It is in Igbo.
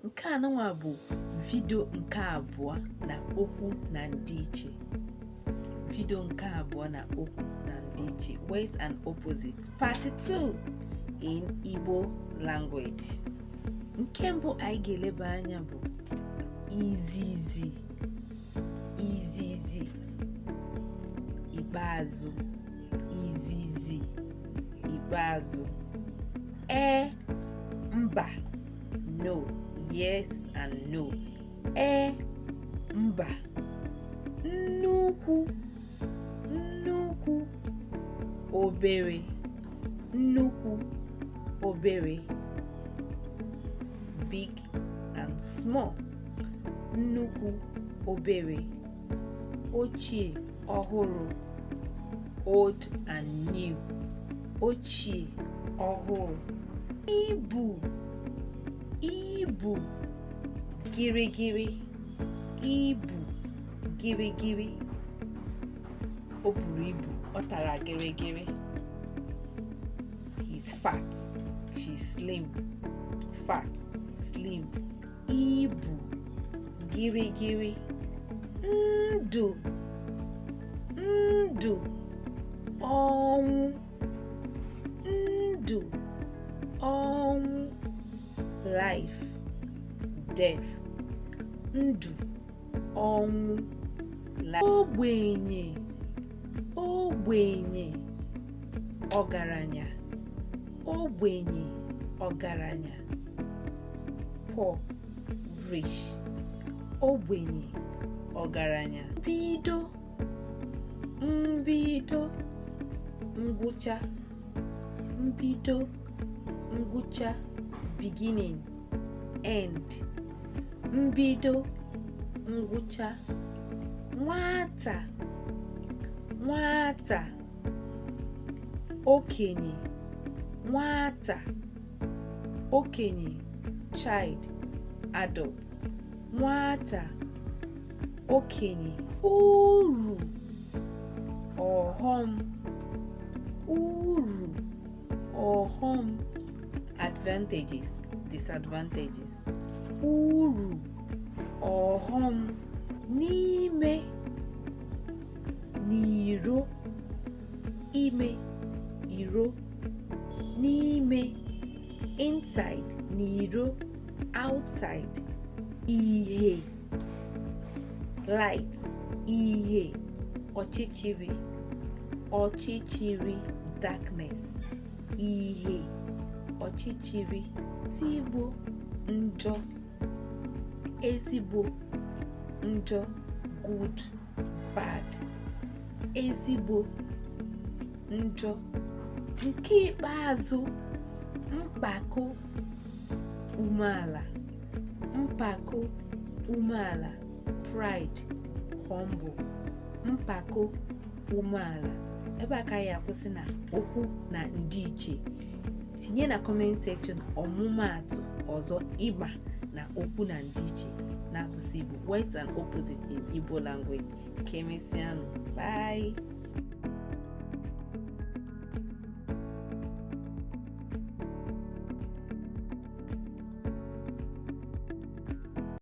Nke anụnwa bụ vidio nke abụọ na okwu na ndịiche. Vidio nke abụọ na okwu na ndịiche, words and opposites, part 2 in Igbo language. Nke mbụ anyị ga-eleba anya bụ izizi, izizi, ikpeazụ, izizi, ikpeazụ. Mba, no, yes and no. Mba. Nnukwu, nnukwu, obere, nnukwu, obere. Big and small, nnukwu, obere. Ochie, ọhụrụ, old and new, ochie, ọhụrụ. Ibu, ibu, gịrịgịrị, ibu, gịrịgịrị. O buru ibu, ọ tara gịrịgịrị. He's fat, she's slim. Fat, slim. Ibu, gịrịgịrị. Ndụ, ndụ, ọnwụ, ndụ, ọnwụ. Life, death, ndụ, ọnwụ, life. Ogbenye, ogbenye, ọgaranya, ogbenye, ọgaranya. Poor, rich, ogbenye, ọgaranya. Mbido, mbido, ngwụcha, mbido, ngwụcha, beginning, end. Mbido, ngwụcha. Nwata, nwata, okenye, nwata, okenye, child, adult. Nwata, okenye. Uru, ọghọm, uru, ọghọm. Advantages, disadvantages. Uru, ọghọm. N'ime, n'iro, ime, iro. N'ime, inside, n'iro, outside. Ihe, light, ihe. Ọchịchịrị, ọchịchịrị, darkness. Ihe, ọchịchịrị. Ezigbo, njọ, ezigbo, njọ, good, bad. Ezigbo, njọ. Nke ikpeazụ, mpako, umeala, mpako, umeala, pride, humble. Mpako, umeala. Ebe a ka ya akwụsị na okwu na ndịiche. Tinye na comment section ọmụmaatụ ọzọ ịgba na okwu na ndịiche n'asụsụ Igbo, words and opposites in Igbo language. Ka emesịanụ. Bye.